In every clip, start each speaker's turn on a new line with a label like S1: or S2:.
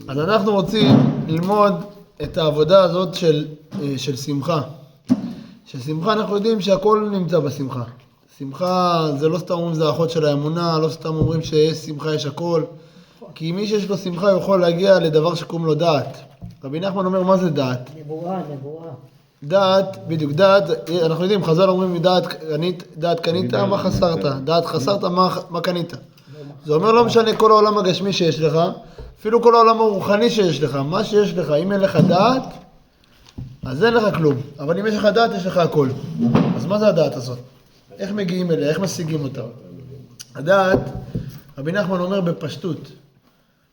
S1: אז אנחנו רוצים ללמוד את העבודה הזאת של שמחה. של שמחה אנחנו יודעים שהכל נמצא בשמחה. שמחה זה לא סתם אומרים זה האחות של האמונה, לא סתם אומרים שיש שמחה יש הכל. כי מי שיש לו שמחה יכול להגיע לדבר שקוראים לו דעת. רבי נחמן אומר מה זה דעת?
S2: נבואה.
S1: דעת, בדיוק, דעת, אנחנו יודעים, חז"ל אומרים דעת קנית, מה חסרת? דעת חסרת, מה קנית? זה אומר לא משנה כל העולם הגשמי שיש לך, אפילו כל העולם הרוחני שיש לך, מה שיש לך, אם אין לך דעת, אז אין לך כלום. אבל אם יש לך דעת, יש לך הכל. אז מה זה הדעת הזאת? איך מגיעים אליה? איך משיגים אותה? הדעת, רבי נחמן אומר בפשטות.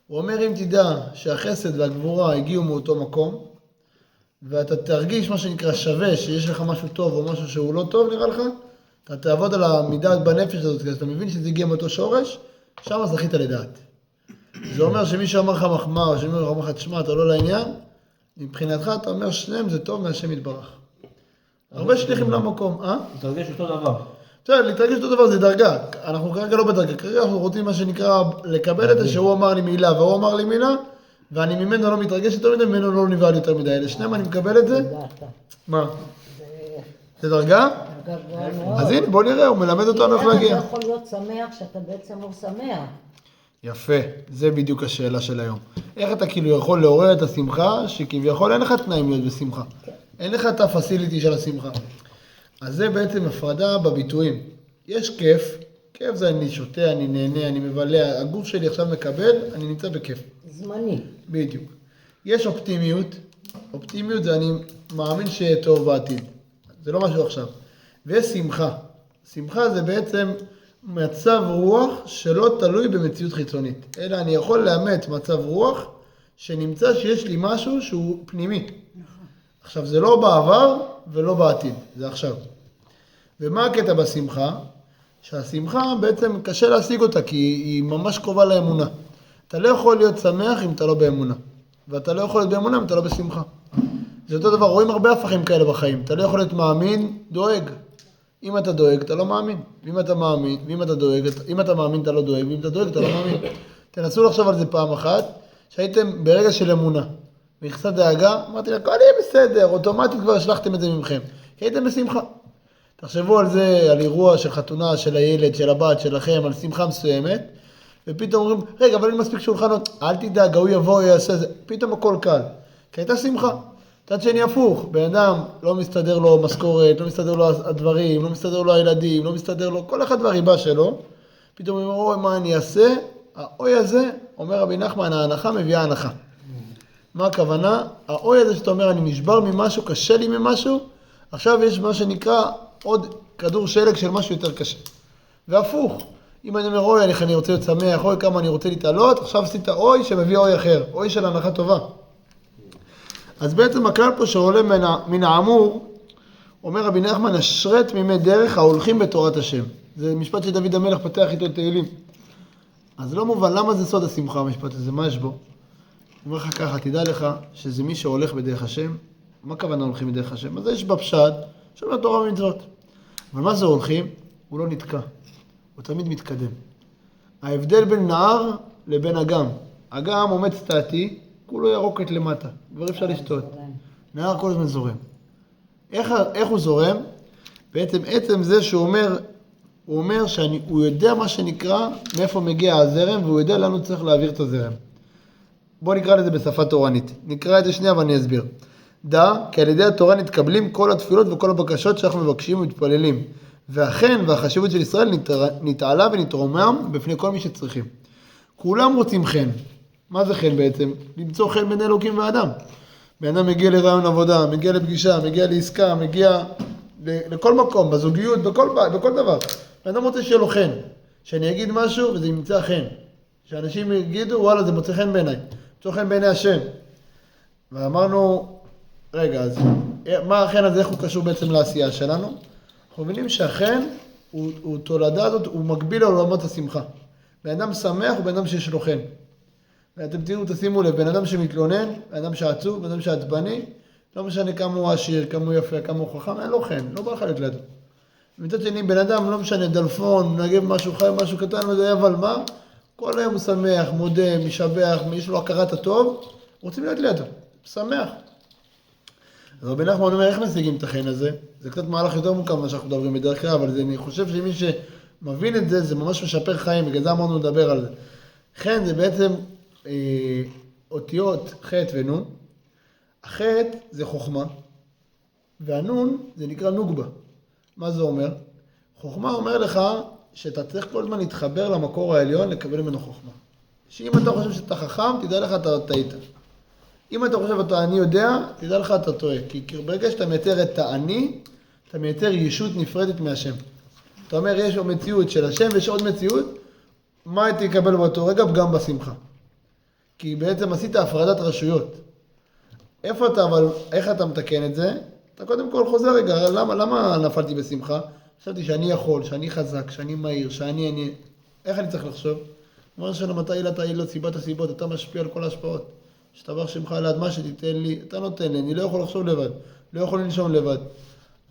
S1: הוא אומר אם תדע שהחסד והגבורה הגיעו מאותו מקום, ואתה תרגיש מה שנקרא שווה, שיש לך משהו טוב או משהו שהוא לא טוב נראה לך, אתה תעבוד על המידה בנפש הזאת, כי אתה מבין שזה הגיע מאותו שורש, שם זכית לדעת. זה אומר שמי שאומר לך מחמאה, או שמי שאומר לך תשמע, אתה לא לעניין, מבחינתך אתה אומר שניהם זה טוב מהשם יתברך. הרבה שליחים למקום,
S3: להתרגש אותו דבר.
S1: בסדר, להתרגש אותו דבר זה דרגה. אנחנו כרגע לא בדרגה, כרגע אנחנו רוצים מה שנקרא לקבל את זה שהוא אמר לי מילה והוא אמר לי מילה, ואני ממנו לא מתרגש יותר מדי, ממנו לא נבהל יותר מדי. אלה שניהם אני מקבל את זה? מה? זה דרגה?
S2: דרגה גבוהה מאוד.
S1: אז הנה בוא נראה, הוא מלמד אותנו איך להגיע.
S2: איך אתה יכול להיות שמח שאתה בעצם לא שמח?
S1: יפה, זה בדיוק השאלה של היום. איך אתה כאילו יכול לעורר את השמחה, שכביכול אין לך תנאים להיות בשמחה. אין לך את הפסיליטי של השמחה. אז זה בעצם הפרדה בביטויים. יש כיף, כיף זה אני שותה, אני נהנה, אני מבלה, הגוף שלי עכשיו מקבל, אני נמצא בכיף.
S2: זמני.
S1: בדיוק. יש אופטימיות, אופטימיות זה אני מאמין שיהיה טוב בעתיד. זה לא משהו עכשיו. ויש שמחה. שמחה זה בעצם מצב רוח שלא תלוי במציאות חיצונית. אלא אני יכול לאמץ מצב רוח שנמצא שיש לי משהו שהוא פנימי. עכשיו זה לא בעבר ולא בעתיד, זה עכשיו. ומה הקטע בשמחה? שהשמחה בעצם קשה להשיג אותה כי היא ממש קרובה לאמונה. אתה לא יכול להיות שמח אם אתה לא באמונה. ואתה לא יכול להיות באמונה אם אתה לא בשמחה. זה אותו דבר, רואים הרבה הפכים כאלה בחיים. אתה לא יכול להיות מאמין, דואג. אם אתה דואג, אתה לא מאמין. ואם אתה מאמין, ואם אתה דואג, אם אתה מאמין, אתה לא דואג. ואם אתה דואג, אתה לא מאמין. תנסו לחשוב על זה פעם אחת, שהייתם ברגע של אמונה. ויחסת דאגה, אמרתי לה, הכל יהיה בסדר, אוטומטית כבר השלחתם את זה ממכם. כי הייתם בשמחה. תחשבו על זה, על אירוע של חתונה, של הילד, של הבת, שלכם, על שמחה מסוימת, ופתאום אומרים, רגע, אבל אין מספיק שולחנות, אל תדאג, הוא יבוא, יעשה זה, פתאום הכל קל. כי הייתה שמחה. תד שני הפוך, בן אדם לא מסתדר לו משכורת, לא מסתדר לו הדברים, לא מסתדר לו הילדים, לא מסתדר לו, כל אחד והריבה שלו, פתאום הוא אומר, אוי, מה אני אעשה? האוי הזה, אומר רבי נחמן, ההנחה מביאה הנחה. מה הכוונה? האוי הזה שאתה אומר, אני נשבר ממשהו, קשה לי ממשהו, עכשיו יש מה שנקרא עוד כדור שלג של משהו יותר קשה. והפוך, אם אני אומר, אוי, אני רוצה להיות שמח, אוי, כמה אני רוצה להתעלות, עכשיו עשית אוי שמביא אוי אחר, אוי של הנחה טובה. אז בעצם הכלל פה שעולה מן האמור, אומר רבי נחמן, אשרי תמימי דרך ההולכים בתורת השם. זה משפט שדוד המלך פתח איתו את תהילים. אז לא מובן, למה זה סוד השמחה המשפט הזה? מה יש בו? אומר לך ככה, תדע לך שזה מי שהולך בדרך השם. מה הכוונה הולכים בדרך השם? אז יש בפשט, שומע תורה ומצוות. אבל מה זה הולכים? הוא לא נתקע. הוא תמיד מתקדם. ההבדל בין נהר לבין אגם. אגם עומד סטטי, כולו ירוקת למטה. כבר אפשר לשתות. נהר כל הזמן זורם. איך הוא זורם? בעצם עצם זה שהוא אומר שהוא יודע מה שנקרא מאיפה מגיע הזרם, והוא יודע לנו צריך להעביר את הזרם. בואו נקרא לזה בשפה תורנית. נקרא את זה שנייה ואני אסביר. דע, כי על ידי התורה נתקבלים כל התפילות וכל הבקשות שאנחנו מבקשים ומתפללים. ואכן, והחשיבות של ישראל נתעלה ונתרומם בפני כל מי שצריכים. כולם רוצים חן. מה זה חן בעצם? למצוא חן בין אלוקים ואדם. בן אדם מגיע לרעיון עבודה, מגיע לפגישה, מגיע לעסקה, מגיע לכל מקום, בזוגיות, בכל דבר. בן אדם רוצה שיהיה לו חן. שאני אגיד משהו וזה ימצא חן. שאנשים יגידו, וואלה, זה מוצא חן בעיניי. מוצא חן בעיני השם. ואמרנו, רגע, אז מה החן הזה, איך הוא קשור בעצם לעשייה שלנו? אנחנו מבינים שהחן, הוא תולדה הזאת, הוא מקביל לעולמות השמחה. בן אדם שמח הוא בן אדם שיש לו חן. ואתם תראו, תשימו לב, בן אדם שמתלונן, בן אדם שעצוב, בן אדם שעצבני, לא משנה כמה הוא עשיר, כמה הוא יפה, כמה הוא חכם, אין לו חן, לא בא לך להיות לידו. מצד שני, בן אדם, לא משנה, דלפון, נגב משהו חי, משהו קטן, וזה אבל מה? כל היום הוא שמח, מודה, משבח, יש לו הכרת הטוב, רוצים להיות לידו, שמח. אז רבי נחמן אומר, איך משיגים את החן הזה? זה קצת מהלך יותר מורכב ממה שאנחנו מדברים בדרך כלל, אבל אני חושב שמי שמבין את זה, זה ממש משפר חיים, בגלל זה אמרנו לדבר על זה. חן זה בעצם אותיות ח' ונון. הח' זה חוכמה, והנון זה נקרא נוגבה. מה זה אומר? חוכמה אומר לך שאתה צריך כל הזמן להתחבר למקור העליון, לקבל ממנו חוכמה. שאם אתה חושב שאתה חכם, תדע לך אתה טעית. אם אתה חושב שאתה אני יודע, תדע לך אתה טועה. כי ברגע שאתה מייצר את האני, אתה מייצר ישות נפרדת מהשם. אתה אומר, יש מציאות של השם ויש עוד מציאות, מה תקבל באותו רגע? פגם בשמחה. כי בעצם עשית הפרדת רשויות. איפה אתה, אבל איך אתה מתקן את זה? אתה קודם כל חוזר רגע, למה נפלתי בשמחה? חשבתי שאני יכול, שאני חזק, שאני מהיר, שאני... איך אני צריך לחשוב? אומר שלא מתי עילת העילות, סיבת הסיבות, אתה משפיע על כל ההשפעות. שתברך שמך ליד מה שתיתן לי, אתה נותן לי, אני לא יכול לחשוב לבד, לא יכול לנשום לבד.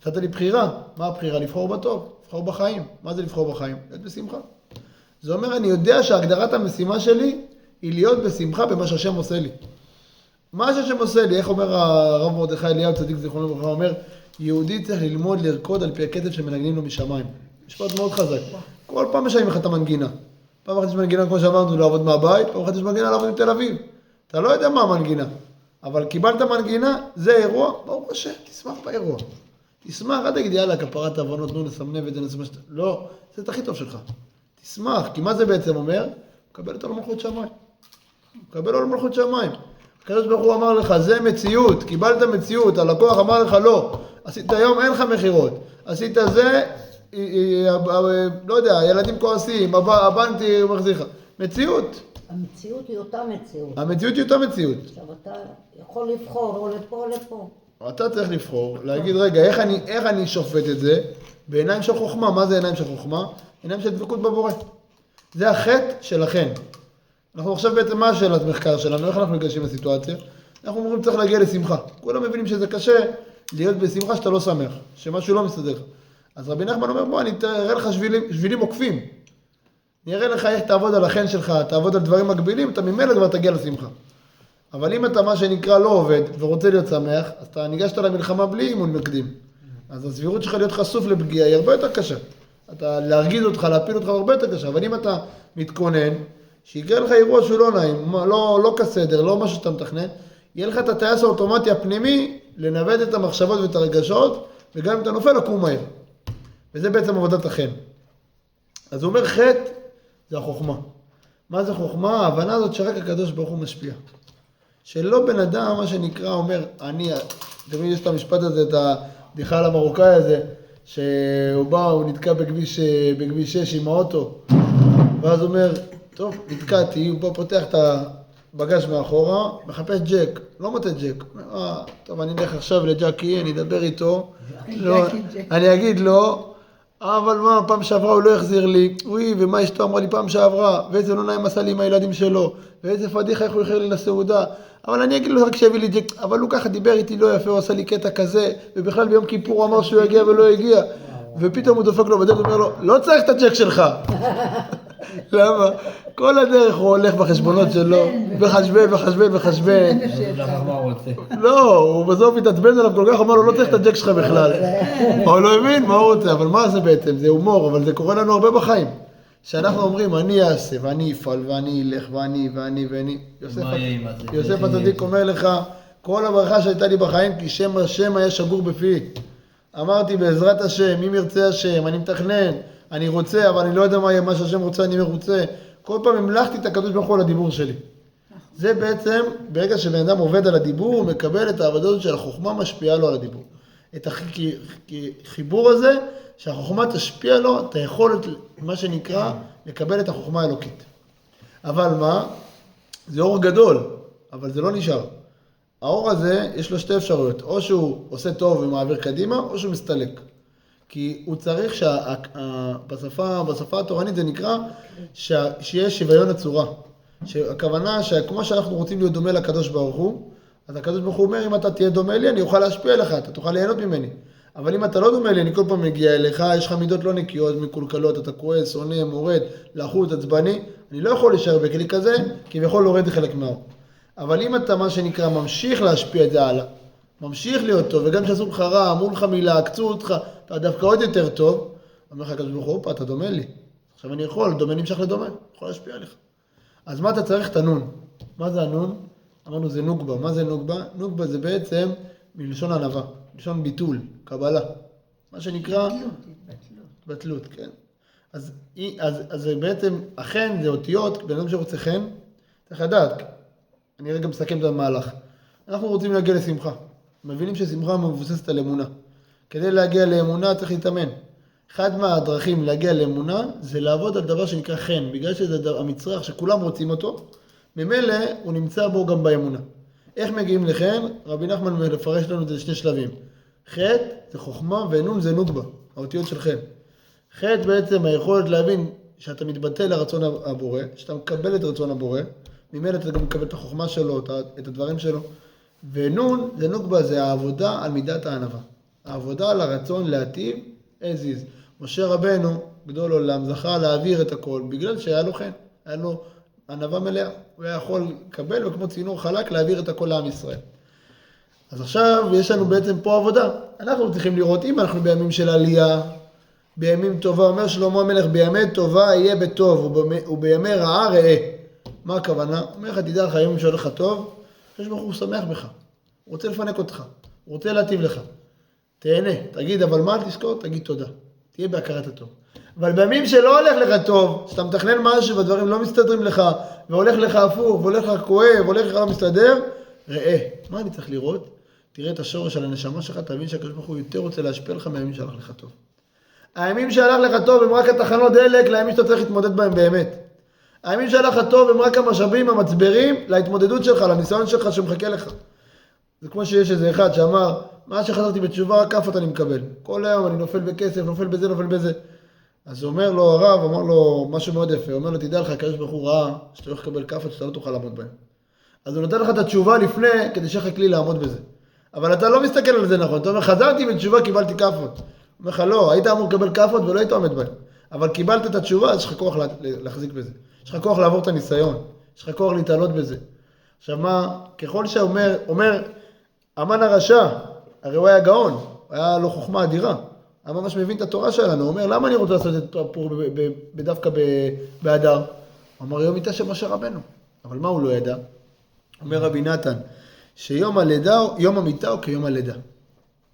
S1: נתת לי בחירה, מה הבחירה? לבחור בטוב, לבחור בחיים. מה זה לבחור בחיים? להיות בשמחה. זה אומר, אני יודע שהגדרת המשימה שלי היא להיות בשמחה במה שהשם עושה לי. מה שהשם עושה לי, איך אומר הרב מרדכי אליהו צדיק זיכרונו לברכה, אומר, יהודי צריך ללמוד לרקוד על פי הקצב שמנגנים לו משמיים. משפט מאוד חזק. כל פעם משאים לך את המנגינה. פעם אחת יש מנגינה, כמו שאמרנו, לעבוד מהבית, פעם אחת יש מנגינה לעבוד עם תל אביב. אתה לא יודע מה המנגינה, אבל קיבלת מנגינה, זה אירוע, ברוך השם, תשמח באירוע. תשמח, אל תגיד, יאללה, כפרת הבנות, נו, נסמנב את זה, נסמנב... לא, זה את הכי טוב שלך. תשמח, כי מה זה בעצם אומר? קבל אותו למלכות שמיים. קבל אותו למלכות שמיים. הקדוש ברוך הוא אמר לך, זה מציאות, קיבלת מציאות, הלקוח אמר לך, לא, עשית היום, אין לך מחירות. עשית זה, לא יודע, ילדים כועסים, הבנק מחזיר לך. מציאות.
S2: המציאות היא אותה מציאות.
S1: המציאות היא אותה מציאות.
S2: עכשיו אתה יכול לבחור או לפה או לפה.
S1: אתה צריך לבחור, להגיד רגע, איך אני שופט את זה? בעיניים של חוכמה. מה זה עיניים של חוכמה? עיניים של דבקות בבורא. זה החטא שלכן. אנחנו עכשיו בעצם מה השאלת מחקר שלנו? איך אנחנו ניגשים לסיטואציה? אנחנו אומרים צריך להגיע לשמחה. כולם מבינים שזה קשה להיות בשמחה שאתה לא שמח, שמשהו לא מסתדר לך. אז רבי נחמן אומר, בוא, אני אראה לך שבילים עוקפים. אני אראה לך איך תעבוד על החן שלך, תעבוד על דברים מגבילים, אתה ממילא כבר תגיע לשמחה. אבל אם אתה מה שנקרא לא עובד ורוצה להיות שמח, אז אתה ניגשת למלחמה בלי אימון מקדים. אז הסבירות שלך להיות חשוף לפגיעה היא הרבה יותר קשה. אתה להרגיז אותך, להפיל אותך הרבה יותר קשה. אבל אם אתה מתכונן, שיגרע לך אירוע שהוא לא נעים, לא כסדר, לא משהו שאתה מתכנן, יהיה לך את הטייס האוטומטי הפנימי לנווט את המחשבות ואת הרגשות, וגם אם אתה נופל, לקום מהר. וזה בעצם עבודת החן. אז הוא אומר חטא, זה החוכמה. מה זה חוכמה? ההבנה הזאת שרק הקדוש ברוך הוא משפיע. שלא בן אדם, מה שנקרא, אומר, תמיד יש את המשפט הזה, את הבדיחה על המרוקאי הזה, שהוא בא, הוא נתקע בכביש 6 עם האוטו, ואז הוא אומר, טוב, נתקעתי, הוא פותח את הבגז' מאחורה, מחפש ג'ק, לא מוצא ג'ק. טוב, אני אלך עכשיו לג'קי, אני אדבר איתו, אני אגיד לו, אבל מה, פעם שעברה הוא לא יחזיר לי, ומה אשתו אמרה לי פעם שעברה, ואיזה לא נעים עשה לי עם הילדים שלו, ואיזה פדיחה איך הוא יחזיר לי לסעודה, אבל אני אגיד לו רק שיביא לי ג'ק, אבל הוא ככה דיבר איתי לא יפה, הוא עשה לי קטע כזה, ובכלל ביום כיפור הוא אמר שהוא יגיע ולא הגיע, ופתאום הוא דופק לו בדלת ואומר לו, לא צריך את הג'ק שלך. למה? כל הדרך הוא הולך בחשבונות שלו, וחשבן. לא, הוא בסוף התעצבן עליו כל כך, אמר לו, לא צריך את הג'ק שלך בכלל. הוא לא הבין מה הוא רוצה, אבל מה זה בעצם? זה הומור, אבל זה קורה לנו הרבה בחיים. שאנחנו אומרים, אני אעשה, ואני אפעל, ואני אלך, ואני. יוסף הצדיק אומר לך, כל הברכה שהייתה לי בחיים, כי שם השם היה שגור בפי. אמרתי, בעזרת השם, אם ירצה השם, אני מתכנן, אני רוצה, אבל אני לא יודע מה שהשם רוצה, אני מרוצה. כל פעם המלכתי את הקדוש ברוך הוא על הדיבור שלי. זה בעצם, ברגע שבן אדם עובד על הדיבור, הוא מקבל את העבודה הזאת של החוכמה משפיעה לו על הדיבור. את החיבור הזה, שהחוכמה תשפיע לו, את היכולת, מה שנקרא, לקבל את החוכמה האלוקית. אבל מה? זה אור גדול, אבל זה לא נשאר. האור הזה, יש לו שתי אפשרויות. או שהוא עושה טוב ומעביר קדימה, או שהוא מסתלק. כי הוא צריך בשפה התורנית זה נקרא שיהיה שוויון הצורה. הכוונה שכמו שאנחנו רוצים להיות דומה לקדוש ברוך הוא, אז הקדוש ברוך הוא אומר, אם אתה תהיה דומה לי, אני אוכל להשפיע לך, אתה תוכל ליהנות ממני. אבל אם אתה לא דומה לי, אני כל פעם מגיע אליך, יש לך מידות לא נקיות, מקולקלות, אתה כועס, עונה, מורד, לחוץ, עצבני, אני לא יכול להישאר בכלי כזה, כביכול להוריד חלק מהאור. אבל אם אתה מה שנקרא ממשיך להשפיע את זה הלאה, ממשיך להיות טוב, וגם כשעשו לך רע, אמרו לך מילה, עקצו אותך, אתה דווקא עוד יותר טוב, אומר לך הקדוש ברוך הוא, אתה דומה לי. עכשיו אני יכול, דומה נמשך לדומה, יכול להשפיע עליך. אז מה אתה צריך? את הנון. מה זה הנון? אמרנו זה נוגבה. מה זה נוגבה? נוגבה זה בעצם מלשון ענווה, מלשון ביטול, קבלה. מה שנקרא... התבטלות, כן. אז זה בעצם, אכן זה אותיות, בן אדם שרוצה חן, צריך לדעת, אני רגע מסכם את המהלך. אנחנו רוצים להגיע לשמחה. מבינים ששמחה מבוססת על אמונה. כדי להגיע לאמונה צריך להתאמן. אחד מהדרכים להגיע לאמונה זה לעבוד על דבר שנקרא חן, בגלל שזה המצרך שכולם רוצים אותו, ממילא הוא נמצא בו גם באמונה. איך מגיעים לחן? רבי נחמן מפרש לנו את זה לשני שלבים. חטא זה חוכמה ונון זה נוגבה, האותיות של חן. חטא בעצם היכולת להבין שאתה מתבטא לרצון הבורא, שאתה מקבל את רצון הבורא, ממילא אתה גם מקבל את החוכמה שלו, את הדברים שלו. ונון זה נוגבה, זה העבודה על מידת הענווה. העבודה על הרצון להטיב הזיז. משה רבנו, גדול עולם, זכה להעביר את הכל, בגלל שהיה לו חן, היה לו ענווה מלאה. הוא היה יכול לקבל וכמו צינור חלק להעביר את הכל לעם ישראל. אז עכשיו יש לנו בעצם פה עבודה. אנחנו צריכים לראות אם אנחנו בימים של עלייה, בימים טובה, אומר שלמה המלך, בימי טובה יהיה בטוב, ובימי רעה ראה. מה הכוונה? הוא אומר לך, תדע לך, ימים שהולך טוב, יש ברוך הוא שמח בך. הוא רוצה לפנק אותך, הוא רוצה להטיב לך. תהנה, תגיד, אבל מה תזכור? תגיד תודה. תהיה בהכרת הטוב. אבל בימים שלא הולך לך טוב, שאתה מתכנן משהו והדברים לא מסתדרים לך, והולך לך הפוך, והולך לך כואב, והולך לך לא מסתדר, ראה. מה אני צריך לראות? תראה את השורש של הנשמה שלך, תבין שהקדוש ברוך הוא יותר רוצה להשפיע לך מהימים שהלך לך טוב. הימים שהלך לך טוב הם רק התחנות דלק לימים שאתה צריך להתמודד בהם באמת. הימים שהלך לך טוב הם רק המשאבים, המצברים, להתמודדות שלך, לניסיון שלך שמחכה לך. זה כמו שיש איזה אחד שאמר, מה שחזרתי בתשובה, רק כפות אני מקבל. כל היום אני נופל בכסף, נופל בזה, נופל בזה. אז הוא אומר לו, הרב, אמר לו משהו מאוד יפה, הוא אומר לו, תדע לך, הקדוש ברוך הוא ראה, שאתה הולך לקבל כפות, שאתה לא תוכל לעמוד בהם. אז הוא נותן לך את התשובה לפני, כדי שיהיה לך כלי לעמוד בזה. אבל אתה לא מסתכל על זה נכון, אתה אומר, חזרתי בתשובה, קיבלתי כפות. הוא אומר לך, לא, היית אמור לקבל כפות ולא היית עומד בהם. אבל קיבלת את התשובה, אז יש לך כוח להחזיק בזה. יש לך כוח לעבור את הניסיון. יש לך כוח להתעלות בזה. עכשיו מה, ככל אומר, המן הרשע, הרי הוא היה גאון, היה לו חוכמה אדירה. היה ממש מבין את התורה שלנו, הוא אומר, למה אני רוצה לעשות את הפור בדווקא באדר? הוא אמר, יום איתה של משה רבנו. אבל מה הוא לא ידע? אומר רבי נתן, שיום הלידה, יום המיטה הוא כיום הלידה.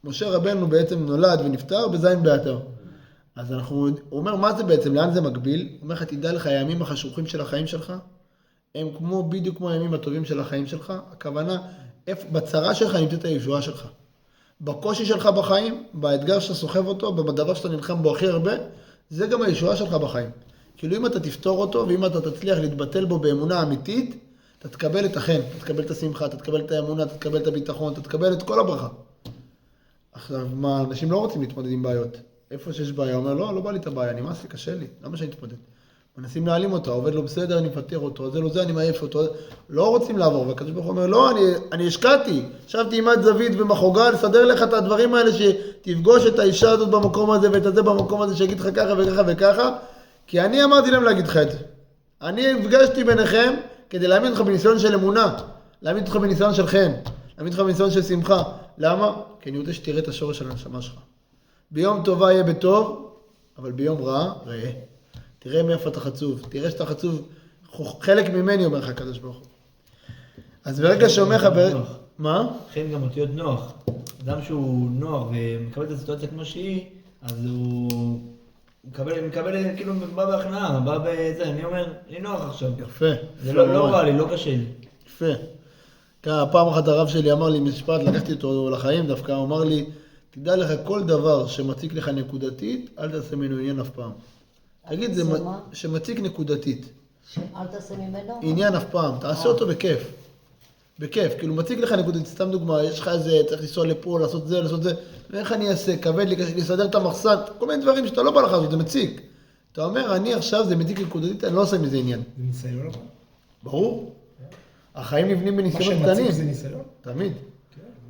S1: משה רבנו בעצם נולד ונפטר בזין באדר. אז הוא אומר, מה זה בעצם? לאן זה מקביל? הוא אומר לך, תדע לך, הימים החשוכים של החיים שלך, הם בדיוק כמו הימים הטובים של החיים שלך. הכוונה, בצרה שלך נמצאת הישועה שלך. בקושי שלך בחיים, באתגר שאתה סוחב אותו, בדבר שאתה נלחם בו הכי הרבה, זה גם הישועה שלך בחיים. כאילו אם אתה תפתור אותו, ואם אתה תצליח להתבטל בו באמונה אמיתית, אתה תקבל את החן, אתה תקבל את השמחה, אתה תקבל את האמונה, אתה תקבל את הביטחון, אתה תקבל את כל הברכה. עכשיו, מה, אנשים לא רוצים להתמודד עם בעיות. איפה שיש בעיה, הוא אומר, לא בא לי את הבעיה, אני מעשי, קשה לי, למה שאני אתמודד? מנסים להעלים אותה, עובד לו בסדר, אני מפטר אותו, זה לא זה, אני מעיף אותו, לא רוצים לעבור, והקדוש ברוך הוא אומר, לא, אני השקעתי, ישבתי עם עד זווית ומחוגה, לסדר לך את הדברים האלה, שתפגוש את האישה הזאת במקום הזה, ואת הזה במקום הזה, שיגיד לך ככה וככה וככה, כי אני אמרתי להם להגיד לך את זה. אני הפגשתי ביניכם, כדי להעמיד אותך בניסיון של אמונה, להעמיד אותך בניסיון של חן, להעמיד אותך בניסיון של שמחה. למה? כי אני רוצה שתראה את השורש של הנשמה שלך. ביום טובה יהיה בטוב, אבל ביום רע, ראה. תראה מאיפה אתה חצוב, תראה שאתה חצוב, חלק ממני אומר לך הקדוש ברוך הוא. אז ברגע שאומר לך, מה?
S3: לכן גם אותיות נוח. אדם שהוא נוח ומקבל את הסיטואציה כמו שהיא, אז הוא מקבל כאילו בא בהכנעה, בא בזה, אני אומר, אני נוח עכשיו.
S1: יפה.
S3: זה לא רע לי, לא קשה לי.
S1: יפה. פעם אחת הרב שלי אמר לי משפט, לקחתי אותו לחיים דווקא, הוא אמר לי, תדע לך כל דבר שמציק לך נקודתית, אל תעשה ממנו עניין אף פעם. תגיד, זה שמציק נקודתית.
S2: אל תעשה ממנו?
S1: עניין אף פעם, תעשה אותו בכיף. בכיף, כאילו מציק לך נקודתית, סתם דוגמה, יש לך איזה, צריך לנסוע לפה, לעשות זה, ואיך אני אעשה, כבד לי, לסדר את המחסן, כל מיני דברים שאתה לא בא לך לעשות, זה מציק. אתה אומר, אני עכשיו, זה מציק נקודתית, אני לא עושה מזה עניין.
S4: זה ניסיון אבל?
S1: ברור. החיים נבנים בניסיונות קטנים.
S4: מה שמציק זה ניסיון?
S1: תמיד.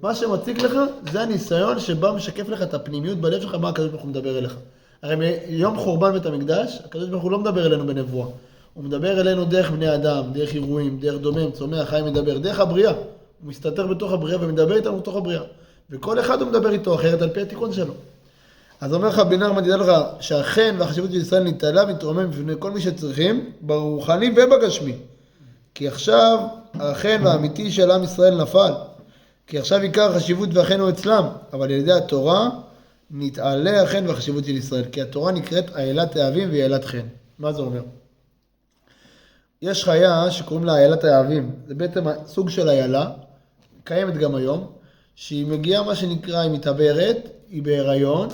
S1: מה שמציק לך, זה הניסיון שבא משקף לך את הפנימיות בלב שלך, מה הקדוש ברוך הוא מדבר אליך. הרי מיום חורבן בית המקדש, הקדוש ברוך הוא לא מדבר אלינו בנבואה. הוא מדבר אלינו דרך בני אדם, דרך אירועים, דרך דומם, צומח, חי מדבר, דרך הבריאה. הוא מסתתר בתוך הבריאה ומדבר איתנו בתוך הבריאה. וכל אחד הוא מדבר איתו אחרת על פי התיקון שלו. אז אומר לך בן נחמן, תדע לך שהחן והחשיבות של ישראל נתעלה ותרומם בפני כל מי שצריכים, ברוחני ובגשמי. כי עכשיו החן והאמיתי של עם ישראל נפל. כי עכשיו עיקר החשיבות והחן הוא אצלם. אבל על ידי התורה נתעלה החן והחשיבות של ישראל. כי התורה נקראת אילת האבים ואילת חן. מה זה אומר? יש חיה שקוראים לה אילת האבים. זה בעצם סוג של איילה, קיימת גם היום, שהיא מגיעה מה שנקרא, היא מתעברת, היא בהיריון,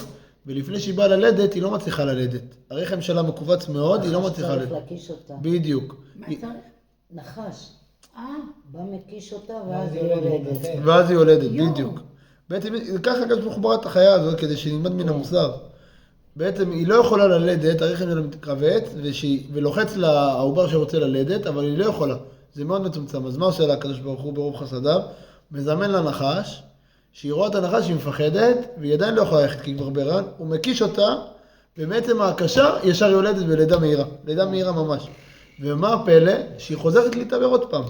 S1: ולפני שהיא באה ללדת, היא לא מצליחה ללדת. הרחם שלה מקובץ מאוד, היא לא מצליחה ללדת.
S2: צריך להקיש אותה.
S1: בדיוק.
S4: מה צריך?
S2: נחש.
S4: אה,
S2: בא מקיש אותה ואז היא יולדת.
S1: ואז היא יולדת,
S4: יואו.
S1: בדיוק. בעצם ככה הקדוש ברוך הוא ברא את החיה הזאת, כדי שנלמד מן המוסר. בעצם היא לא יכולה ללדת, הרחם שלה מתכווץ, ולוחץ לה העובר שרוצה ללדת, אבל היא לא יכולה. זה מאוד מצומצם. אז מה עושה לה הקדוש ברוך הוא ברוב חסדיו? מזמן לה נחש, שהיא רואה את הנחש שהיא מפחדת, והיא עדיין לא יכולה ללכת כי היא כבר בהיריון, הוא מקיש אותה, ובעצם ההקשה ישר יולדת בלידה מהירה. לידה מהירה ממש. ומה הפלא? שהיא חוזרת להתעבר עוד פעם.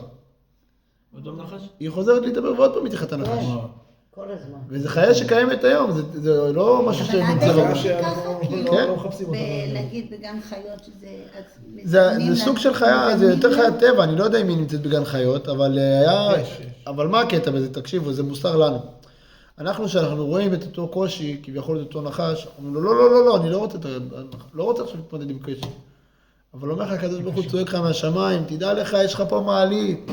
S3: אותו נחש?
S1: היא חוזרת להתעבר ועוד פעם מתחת הנחש.
S2: כן, כל הזמן.
S1: וזה חיה שקיימת היום, זה לא משהו
S4: אבל עד
S1: שנמצא
S4: היום
S1: בו.
S4: היא ככה, כאילו,
S1: כן.
S5: לא מחפשים אותה.
S4: נגיד בגן חיות שזה... אז
S1: זה
S4: מזמנים
S1: סוג
S4: לה-
S1: של חיה, זה
S4: מזמנים
S1: יותר
S4: לה-
S1: חיית טבע, אני לא יודע אם היא נמצאת בגן חיות, אבל היה...
S5: יש.
S1: אבל מה הקטע בזה? תקשיבו, זה מוסר לנו. כשאנחנו רואים את אותו קושי, כביכול את אותו נחש, אומרים לו, לא, אני לא רוצה עכשיו להתמודד עם קושי. אבל אומר לך, הקדוש ברוך הוא צועק לך מהשמיים, תדע לך, יש לך פה מעלית,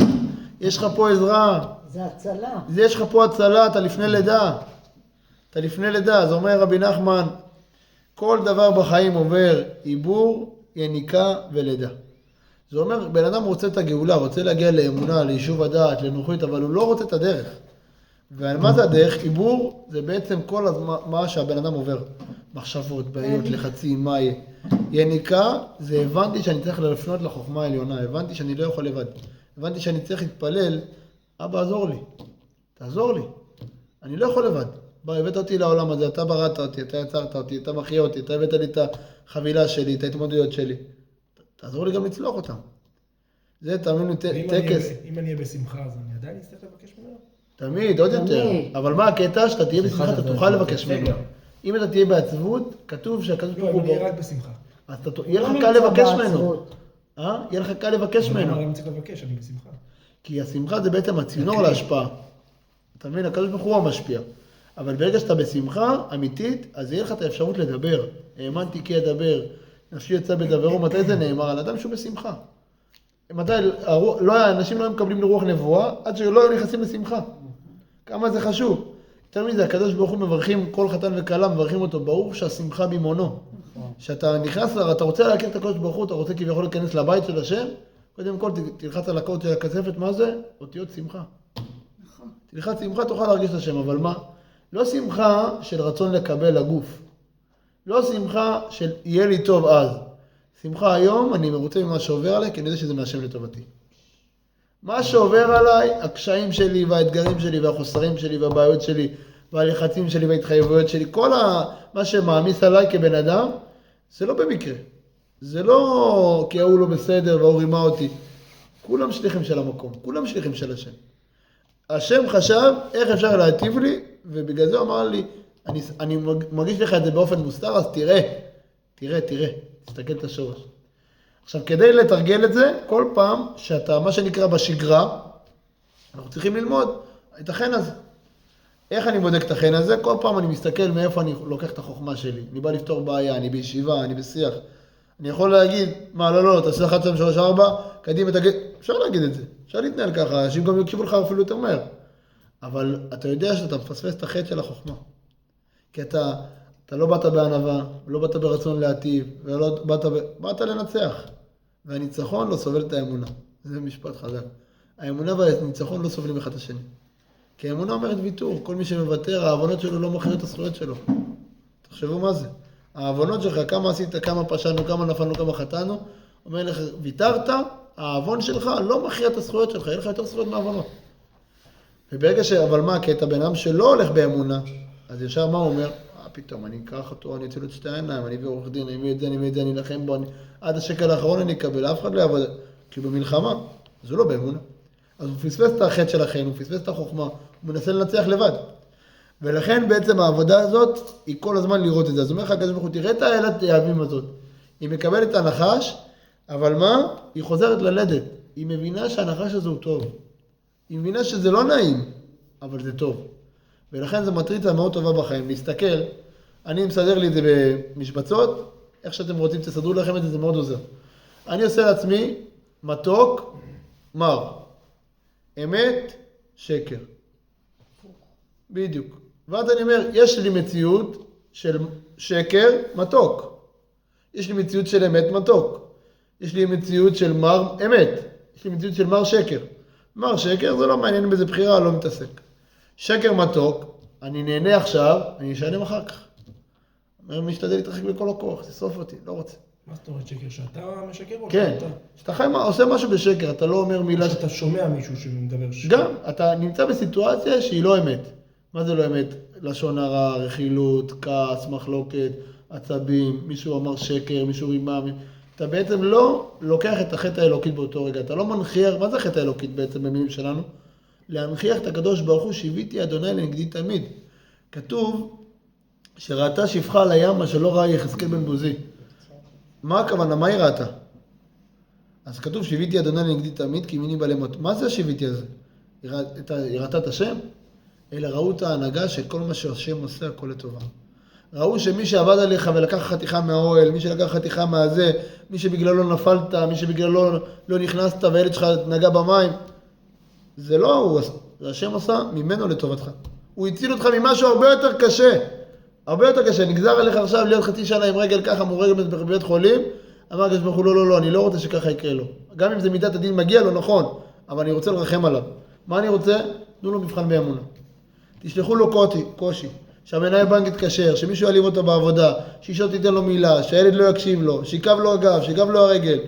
S1: יש לך פה עזרה,
S2: זה הצלה.
S1: יש לך פה הצלה, אתה לפני לידה. אז אומר רבי נחמן, כל דבר בחיים עובר עיבור, יניקה ולידה. זה אומר, בן אדם רוצה את הגאולה, רוצה להגיע לאמונה, ליישוב הדעת, לנוחות, אבל הוא לא רוצה את הדרך. ומה זה הדרך? עיבור זה בעצם כל מה שהבן אדם עובר. מחשבות, בעיות, לחצים, מה יהיה. יניקה זה הבנתי שאני צריך לפנות לחוכמה העליונה, הבנתי שאני לא יכול לבד. הבנתי שאני צריך להתפלל, אבא עזור לי, תעזור לי. אני לא יכול לבד. הבאת אותי לעולם הזה, אתה בראת אותי, אתה יצרת אותי, אתה מחיה אותי, אתה הבאת לי את החבילה שלי, את ההתמודדויות שלי. תעזור לי גם לצלוח אותם. זה תאמינו טקס.
S5: אם אני אהיה בשמחה, אז אני עדיין אצטרך לבקש ממנו?
S1: תמיד, עוד יותר.
S2: תמיד.
S1: אבל מה הקטע? שאתה תהיה בשמחה, אתה
S3: זה
S1: תוכל
S3: זה
S1: לבקש
S3: סגר.
S1: ממנו. אם אתה תהיה בעצבות, כתוב שהקדוש
S5: לא,
S1: ברוך
S5: אם
S1: הוא
S5: אני אהיה
S1: בו.
S5: רק בשמחה.
S1: אז יהיה לך
S2: לא
S1: קל
S2: נמצא
S1: לבקש ממנו.
S2: בעצבות.
S1: יהיה לך קל לבקש ממנו.
S5: למה אני צריך לבקש? אני בשמחה.
S1: כי השמחה זה בעצם הצינור להשפעה. אתה מבין? הקדוש ברוך הוא המשפיע. אבל ברגע שאתה בשמחה אמיתית, אז יהיה לך את האפשרות לדבר. האמנתי כי אדבר, נפשי יצא בדברו. מתי זה נאמר? על אדם שהוא בשמחה. מתי, אנשים לא מקבלים לרוח נבואה, עד שלא היו נכנסים לשמחה. כמה זה חשוב. יותר מזה, הקדוש ברוך הוא מברכים כל חתן וכלה, מברכים אותו, ברור שהשמחה במעונו. שאתה נכנס, אתה רוצה להכיר את הקדוש ברוך הוא, אתה רוצה כביכול להיכנס לבית של השם, קודם כל תלחץ על הקוד של הכספת, מה זה? אותיות שמחה.
S4: נכון.
S1: תלחץ שמחה, תוכל להרגיש את השם, אבל מה? לא שמחה של רצון לקבל לגוף. לא שמחה של יהיה לי טוב אז. שמחה היום, אני מרוצה ממה שעובר עליי, כי אני יודע שזה מהשם לטובתי. מה שעובר עליי, הקשיים שלי והאתגרים שלי והחוסרים שלי והבעיות שלי והלחצים שלי וההתחייבויות שלי, כל מה שמעמיס עליי כבן אדם, זה לא במקרה. זה לא כי ההוא לא בסדר והוא רימה אותי. כולם שליחים של המקום, כולם שליחים של השם. השם חשב איך אפשר להטיב לי, ובגלל זה הוא אמר לי, אני מרגיש לך את זה באופן מוסתר, אז תראה, תסתכל את השורש. עכשיו, כדי לתרגל את זה, כל פעם שאתה, מה שנקרא בשגרה, אנחנו צריכים ללמוד את החן הזה. איך אני בודק את החן הזה? כל פעם אני מסתכל מאיפה אני לוקח את החוכמה שלי. אני בא לפתור בעיה, אני בישיבה, אני בשיח. אני יכול להגיד, מה, לא, תעשה 1, 2, 3, 4, קדימה, תגיד, אפשר להגיד את זה. אפשר להתנהל ככה, אנשים גם יקשיבו לך אפילו יותר מהר. אבל אתה יודע שאתה מפספס את החטא של החוכמה. כי אתה לא באת בענווה, לא באת ברצון להטיב, ולא באת לנצח. והניצחון לא סובל את האמונה. זה משפט חזק. האמונה והניצחון לא סובלים אחד את השני. כי האמונה אומרת ויתור. כל מי שמוותר, העוונות שלו לא מכיר את הזכויות שלו. תחשבו מה זה. העוונות שלך, כמה עשית, כמה פשענו, כמה נפלנו, כמה חטאנו, אומר לך, ויתרת, העוון שלך לא מכיר את הזכויות שלך, יהיה לך יותר זכויות מהעוונות. וברגע אבל מה הקטע? בן אדם שלא הולך באמונה, אז ישר מה הוא אומר? פתאום, אני אקח אותו, אני אצל את שתי העיניים, אני אביא עורך דין, אני אביא את זה, אני אביא את זה, אני אלחם בו, עד השקל האחרון אני אקבל, אף אחד לא יעבוד, כי במלחמה, זה לא באמונה. אז הוא פספס את החטא של החן, הוא פספס את החוכמה, הוא מנסה לנצח לבד. ולכן בעצם העבודה הזאת, היא כל הזמן לראות את זה. אז אומר לך, הקדוש ברוך הוא, תראה את האלת היהבים הזאת. היא מקבלת את הנחש, אבל מה? היא חוזרת ללדת. היא מבינה שהנחש הזה הוא טוב. היא מבינה שזה לא נעים, אבל זה טוב. ולכן זה מטריצה מאוד טובה בחיים. להסתכל, אני מסדר לי את זה במשבצות, איך שאתם רוצים, תסדרו לכם את זה, זה מאוד עוזר. אני עושה לעצמי מתוק, מר. אמת, שקר. בדיוק. ואז אני אומר, יש לי מציאות של שקר, מתוק. יש לי מציאות של אמת, מתוק. יש לי מציאות של מר, אמת. יש לי מציאות של מר, שקר. מר, שקר, זה לא מעניין באיזה בחירה, לא מתעסק. שקר, מתוק, אני נהנה עכשיו, אני אשלם אחר כך. אני משתדל להתרחק בכל הכוח, תסוף אותי, לא רוצה.
S5: מה זאת אומרת שקר? שאתה משקר או
S1: כן, שאתה חי, עושה משהו בשקר, אתה לא אומר מילה...
S5: שאתה שומע מישהו שמדבר שקר.
S1: גם, אתה נמצא בסיטואציה שהיא לא אמת. מה זה לא אמת? לשון הרע, רכילות, כעס, מחלוקת, עצבים, מישהו אמר שקר, מישהו רימה. אתה בעצם לא לוקח את החטא האלוקית באותו רגע. אתה לא מנחיח, מה זה החטא האלוקית בעצם במילים שלנו? להנחיח את הקדוש ברוך הוא, שיוויתי אדוני לנגדי תמיד. כתוב שראתה שפחה על הים, מה שלא ראה יחזקאל בן בוזי. מה הכוונה? מה היא ראתה? אז כתוב שיוויתי אדוני לנגדי תמיד, כי מיני בעלי מות. מה זה השיוויתי הזה? היא ראתה את השם? אלא ראו את ההנהגה שכל מה שהשם עושה הכל לטובה. ראו שמי שעבד עליך ולקח חתיכה מהאוהל, מי שלקח חתיכה מהזה, מי שבגללו נפלת, מי שבגללו לא נכנסת והילד שלך נגע במים, זה לא הוא, זה השם עשה ממנו לטובתך. הוא הציל אותך ממשהו הרבה יותר קשה. הרבה יותר קשה. נגזר עליך עכשיו להיות חצי שנה עם רגל ככה מורגל בבית חולים, אמר הקדוש ברוך הוא, לא, אני לא רוצה שככה יקרה לו. גם אם זה מידת הדין מגיע לו, נכון, אבל אני רוצה לרחם עליו. מה אני רוצה? תנו לו מבחן באמונה. תשלחו לו קושי, שהמנהל בנק יתקשר, שמישהו יעליב אותו בעבודה, שאישה תיתן לו מילה, שהילד לא יקשיב לו, שיקב לו הגב, שיקב לו הרגל.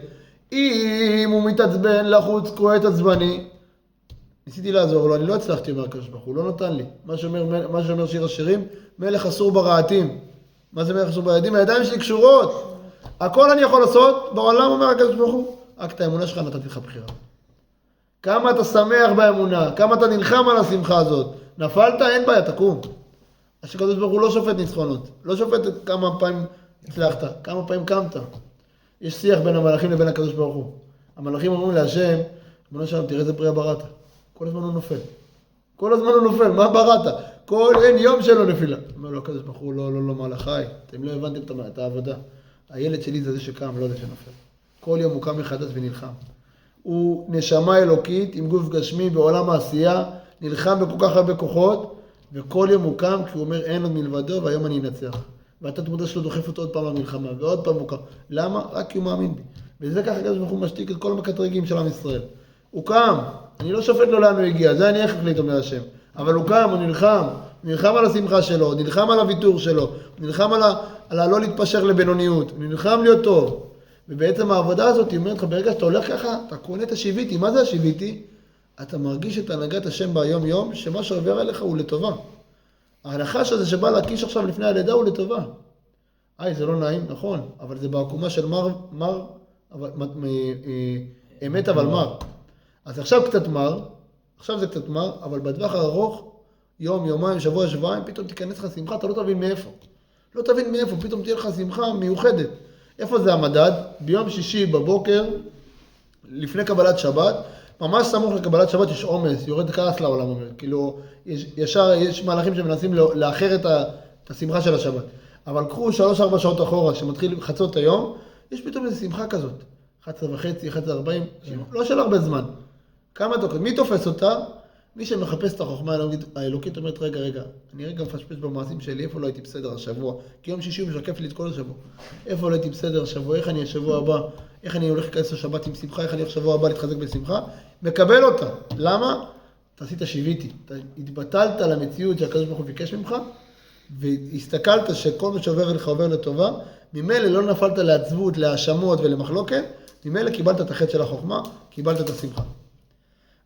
S1: אם הוא מתעצבן, לחוץ, כועס עצבני, ניסיתי לעזור לו, אני לא הצלחתי, אומר הקדוש ברוך הוא, לא נתן לי. מה שאומר שיר השירים, מלך אסור ברעתים. מה זה מלך אסור ברעתים? הידיים שלי קשורות. הכל אני יכול לעשות, בעולם אומר הקדוש ברוך הוא, רק את האמונה שלך נתתי לך בחירה. כמה אתה שמח באמונה, כמה אתה נלחם על השמחה הזאת. נפלת, אין בעיה, תקום. הקדוש ברוך הוא לא שופט ניצחונות, לא שופט כמה פעמים הצלחת, כמה פעמים קמת. יש שיח בין המלאכים לבין הקדוש ברוך הוא. המלאכים אומרים להשם, אמונה שלנו, תראה איזה בריאה בראת. כל הזמן הוא נופל. כל הזמן הוא נופל, מה בראת? אין יום שלו נפילה. אומר לו הקדוש ברוך הוא, לא, מלאכי, אתם לא הבנתם את העבודה. הילד שלי זה שקם, לא זה שנופל. כל יום הוא קם מחדש ונלחם. הוא נשמה אלוקית עם גוף גשמי בעולם העשייה, נלחם בכל כך הרבה כוחות, וכל יום הוא קם כי הוא אומר אין עוד מלבדו והיום אני אנצח. ואתה תמודה שלו דוחף אותו עוד פעם למלחמה, ועוד פעם הוא קם. למה? רק כי הוא מאמין בי. וזה ככה הקדוש ברוך הוא משתיק את כל המקטרגים של עם ישראל. הוא קם, אני לא שופט לו לאן הוא הגיע, זה אני איך החליט אומר השם. אבל הוא קם, הוא נלחם על השמחה שלו, נלחם על הוויתור שלו, נלחם על הלא להתפשר לבינוניות, נלחם להיות טוב. ובעצם העבודה הזאת היא אומרת לך, ברגע שאתה הולך ככה, אתה קונה את השיוויתי. מה זה השיוויתי? אתה מרגיש את הנהגת השם ביום יום, שמה שעובר עליך הוא לטובה. הנחש הזה שבא להקיש עכשיו לפני הלידה הוא לטובה. זה לא נעים, נכון, אבל זה בעקומה של אמת אבל מר. אז עכשיו זה קצת מר, אבל בטווח הארוך, יום, יומיים, שבוע, שבועיים, פתאום תיכנס לך שמחה, אתה לא תבין מאיפה. לא תבין מאיפה, פתאום תהיה לך שמחה מיוחדת. איפה זה המדד? ביום שישי בבוקר, לפני קבלת שבת, ממש סמוך לקבלת שבת יש עומס, יורד כעס לעולם אומר. כאילו, ישר יש מהלכים שמנסים לאחר את השמחה של השבת. אבל קחו 3-4 שעות אחורה, שמתחיל חצות היום, יש פתאום איזו שמחה כזאת. 11:30, 11:40, לא של הרבה זמן. כמה תוקף? מי תופס אותה? מי שמחפש את החוכמה האלוקית אומרת, רגע, אני רגע מפשפש במעשים שלי, איפה לא הייתי בסדר השבוע? כי יום שישי הוא משקף לי את כל השבוע. איפה לא הייתי בסדר השבוע? איך אני השבוע הבא? איך אני הולך להיכנס לשבת עם שמחה? איך אני הולך שבוע הבא להתחזק בשמחה? מקבל אותה. למה? אתה עשית שיוויתי. אתה התבטלת למציאות שהקדוש ברוך הוא ביקש ממך, והסתכלת שכל מה שעובר לך עובר לטובה, ממילא לא נפלת לעצבות, להאשמות ולמחלוקת, ממילא קיבלת את החטא של החוכמה, קיבלת את השמחה.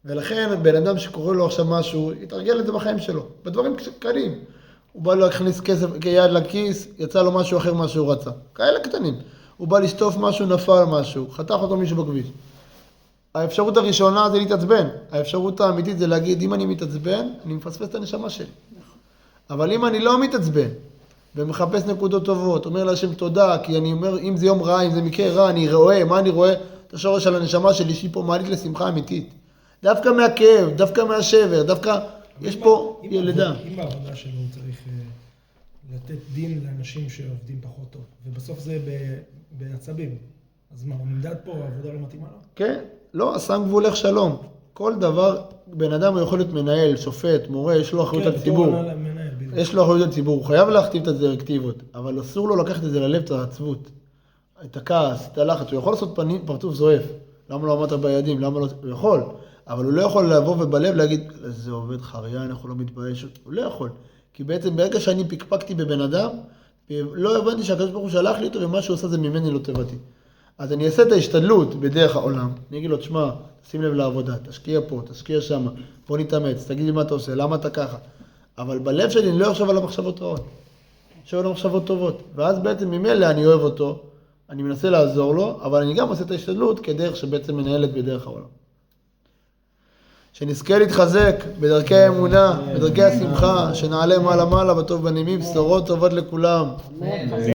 S1: ולכן בן אדם שקורא לו עכשיו משהו, יתרגל את זה בחיים שלו, בדברים קלים. הוא בא להכניס כסף כיד לכיס, יצא לו משהו אחר מה שהוא רצה. כאלה קטנים. הוא בא לשטוף משהו, נפל משהו, חתך אותו מישהו בכביש. האפשרות הראשונה זה להתעצבן. האפשרות האמיתית זה להגיד, אם אני מתעצבן, אני מפספס את הנשמה שלי. אבל אם אני לא מתעצבן, ומחפש נקודות טובות, אומר להשם תודה, כי אני אומר, אם זה יום רע, אם זה מקרה רע, אני רואה, מה אני רואה? את השורש על הנשמה שלי, שהיא פה מעלית לשמחה אמיתית. דווקא מהכאב, דווקא מהשבר, דווקא, יש פה ילדה.
S5: אם בעבודה שלו הוא צריך לתת דין לאנשים שעובדים פחות טוב, ובסוף זה בעצבים, אז מה, הוא נמדד פה, העבודה לא מתאימה לו?
S1: כן, לא, שם גבולך שלום. כל דבר, בן אדם הוא יכול להיות מנהל, שופט, מורה, יש לו אחריות על ציבור. יש לו אחריות על ציבור, הוא חייב להכתיב את הדירקטיבות, אבל אסור לו לקחת את זה ללב, את העצבות, את הכעס, את הלחץ. הוא יכול לעשות פרצוף זועף. למה לא עמדת ביעדים? למה לא... הוא יכול, אבל הוא לא יכול לבוא ובלב להגיד, זה עובד חריין, אנחנו לא מתבייש. הוא לא יכול, כי בעצם ברגע שאני פקפקתי בבן אדם, לא הבנתי שהקדוש ברוך הוא שלח לי אותו, ומה שהוא עושה זה ממני לא טבעתי. אז אני אעשה את ההשתדלות בדרך העולם, אני אגיד לו, תשמע, שים לב לעבודה, תשקיע פה, תשקיע שם, בוא נתאמץ, תגיד לי מה אתה עושה, למה אתה ככה. אבל בלב שלי אני לא אחשוב על המחשבות רעות, אני אחשוב על המחשבות טובות, ואז בעצם ממילא אני אוהב אותו, אני מנסה לעזור לו, אבל אני גם עושה את ההשתדלות כדרך שבעצם מנהלת בדרך העולם. שנזכה להתחזק בדרכי האמונה, בדרכי השמחה, שנעלה מעלה מעלה בטוב בנימים, בשורות טובות לכולם.
S2: אמן.